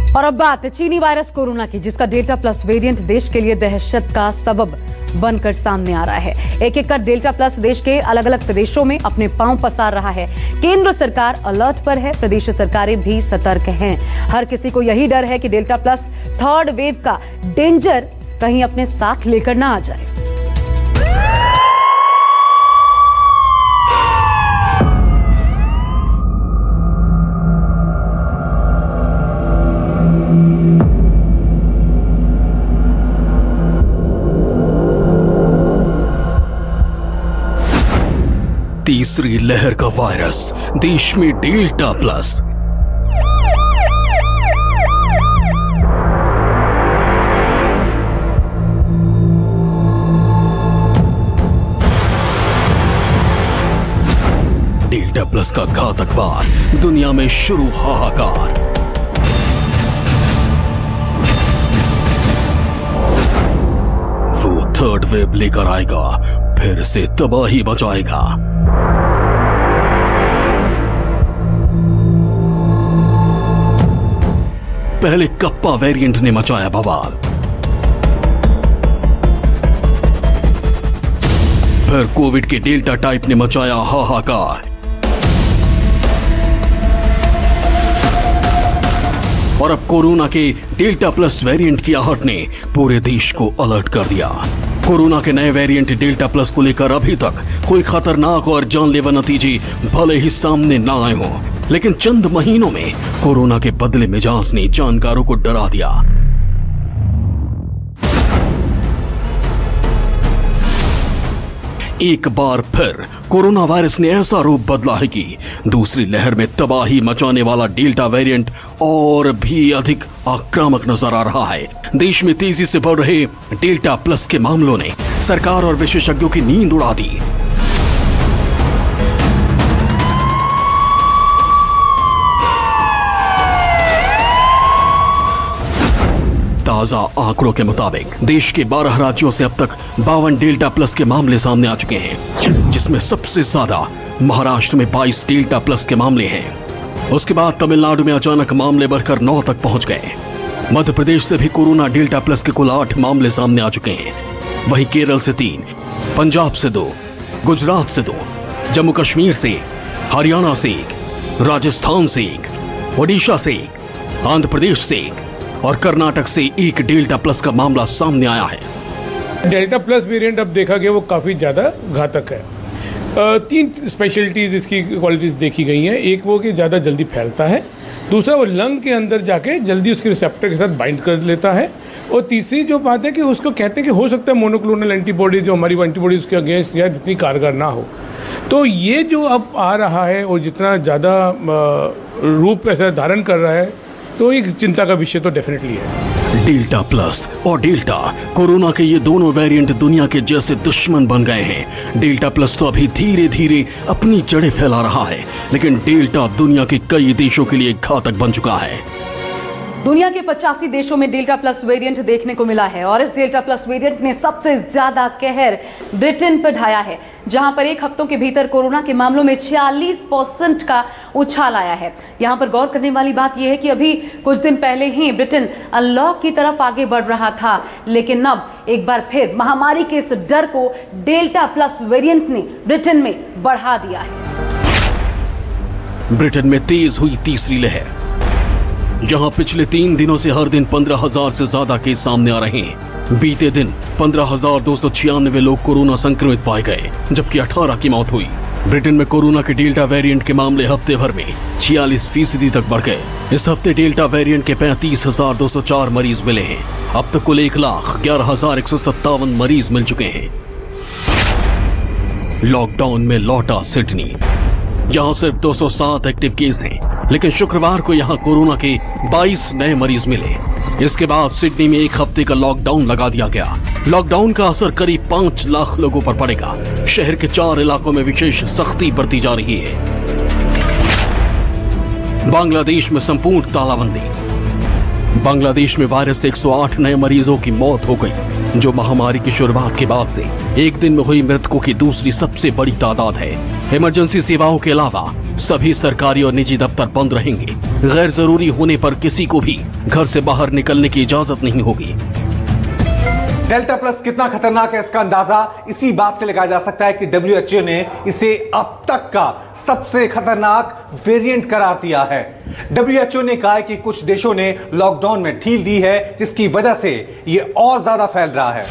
और अब बात चीनी वायरस कोरोना की, जिसका डेल्टा प्लस वेरिएंट देश के लिए दहशत का सबब बनकर सामने आ रहा है। एक एक कर डेल्टा प्लस देश के अलग अलग प्रदेशों में अपने पांव पसार रहा है। केंद्र सरकार अलर्ट पर है, प्रदेश सरकारें भी सतर्क हैं। हर किसी को यही डर है कि डेल्टा प्लस थर्ड वेव का डेंजर कहीं अपने साथ लेकर ना आ जाए। तीसरी लहर का वायरस देश में डेल्टा प्लस। डेल्टा प्लस का घातक वार, दुनिया में शुरू हाहाकार। वो थर्ड वेव लेकर आएगा, फिर से तबाही मचाएगा। पहले कप्पा वेरिएंट ने मचाया बवाल, फिर कोविड के डेल्टा टाइप ने मचाया हाहाकार, और अब कोरोना के डेल्टा प्लस वेरिएंट की आहट ने पूरे देश को अलर्ट कर दिया। कोरोना के नए वेरिएंट डेल्टा प्लस को लेकर अभी तक कोई खतरनाक और जानलेवा नतीजे भले ही सामने ना आए हों, लेकिन चंद महीनों में कोरोना के बदले मिजाज ने जानकारों को डरा दिया। एक बार फिर कोरोना वायरस ने ऐसा रूप बदला है कि दूसरी लहर में तबाही मचाने वाला डेल्टा वेरिएंट और भी अधिक आक्रामक नजर आ रहा है। देश में तेजी से बढ़ रहे डेल्टा प्लस के मामलों ने सरकार और विशेषज्ञों की नींद उड़ा दी। ताजा आंकड़ों के मुताबिक देश के 12 राज्यों से अब तक 52 डेल्टा प्लस के मामले सामने आ चुके हैं, जिसमें सबसे ज्यादा महाराष्ट्र में 22 डेल्टा प्लस के मामले हैं। उसके बाद तमिलनाडु में अचानक मामले बढ़कर 9 तक पहुंच गए। मध्य प्रदेश से भी कोरोना डेल्टा प्लस के कुल 8 मामले सामने आ चुके हैं। वहीं केरल से 3, पंजाब से 2, गुजरात से 2, जम्मू कश्मीर से 1, हरियाणा से 1, राजस्थान से 1, ओडिशा से 1, आंध्र प्रदेश से 1 और कर्नाटक से 1 डेल्टा प्लस का मामला सामने आया है। डेल्टा प्लस वेरिएंट अब देखा गया वो काफ़ी ज़्यादा घातक है। 3 स्पेशलिटीज़ इसकी क्वालिटीज़ देखी गई हैं। एक वो कि ज़्यादा जल्दी फैलता है, दूसरा वो लंग के अंदर जाके जल्दी उसके रिसेप्टर के साथ बाइंड कर लेता है, और तीसरी जो बात है कि उसको कहते हैं कि हो सकता है मोनोक्लोनल एंटीबॉडीज जो हमारी एंटीबॉडीज के अगेंस्ट या जितनी कारगर ना हो। तो ये जो अब आ रहा है और जितना ज़्यादा रूप ऐसा धारण कर रहा है, तो एक चिंता का विषय तो डेफिनेटली है। डेल्टा प्लस और डेल्टा कोरोना के ये दोनों वेरिएंट दुनिया के जैसे दुश्मन बन गए हैं। डेल्टा प्लस तो अभी धीरे धीरे अपनी जड़ें फैला रहा है, लेकिन डेल्टा दुनिया के कई देशों के लिए घातक बन चुका है। दुनिया के 85 देशों में डेल्टा प्लस वेरिएंट देखने को मिला है, और इस डेल्टा प्लस वेरिएंट ने सबसे ज्यादा कहर ब्रिटेन पर ढाया है, जहां पर 1 हफ्तों के भीतर कोरोना के मामलों में 46% का उछाल आया है। यहां पर गौर करने वाली बात यह है कि अभी कुछ दिन पहले ही ब्रिटेन अनलॉक की तरफ आगे बढ़ रहा था, लेकिन अब एक बार फिर महामारी के इस डर को डेल्टा प्लस वेरिएंट ने ब्रिटेन में बढ़ा दिया है। ब्रिटेन में तेज हुई तीसरी लहर। यहां पिछले 3 दिनों से हर दिन 15,000 से ज्यादा केस सामने आ रहे हैं। बीते दिन 15,296 लोग कोरोना संक्रमित पाए गए, जबकि 18 की मौत हुई। ब्रिटेन में कोरोना के डेल्टा वेरिएंट के मामले हफ्ते भर में 46% तक बढ़ गए। इस हफ्ते डेल्टा वेरिएंट के 35,204 मरीज मिले हैं। अब तक कुल 1,11,157 मरीज मिल चुके हैं। लॉकडाउन में लौटा सिडनी। यहाँ सिर्फ 207 एक्टिव केस हैं, लेकिन शुक्रवार को यहाँ कोरोना के 22 नए मरीज मिले। इसके बाद सिडनी में 1 हफ्ते का लॉकडाउन लगा दिया गया। लॉकडाउन का असर करीब 5 लाख लोगों पर पड़ेगा। शहर के 4 इलाकों में विशेष सख्ती बरती जा रही है। बांग्लादेश में संपूर्ण तालाबंदी। बांग्लादेश में वायरस से 108 नए मरीजों की मौत हो गई, जो महामारी की शुरुआत के बाद से एक दिन में हुई मृतकों की दूसरी सबसे बड़ी तादाद है। इमरजेंसी सेवाओं के अलावा सभी सरकारी और निजी दफ्तर बंद रहेंगे। गैर जरूरी होने पर किसी को भी घर से बाहर निकलने की इजाजत नहीं होगी। डेल्टा प्लस कितना खतरनाक है इसका अंदाजा इसी बात से लगाया जा सकता है कि WHO ने इसे अब तक का सबसे खतरनाक वेरिएंट करार दिया है। WHO ने कहा है कि कुछ देशों ने लॉकडाउन में ढील दी है, जिसकी वजह से यह और ज्यादा फैल रहा है।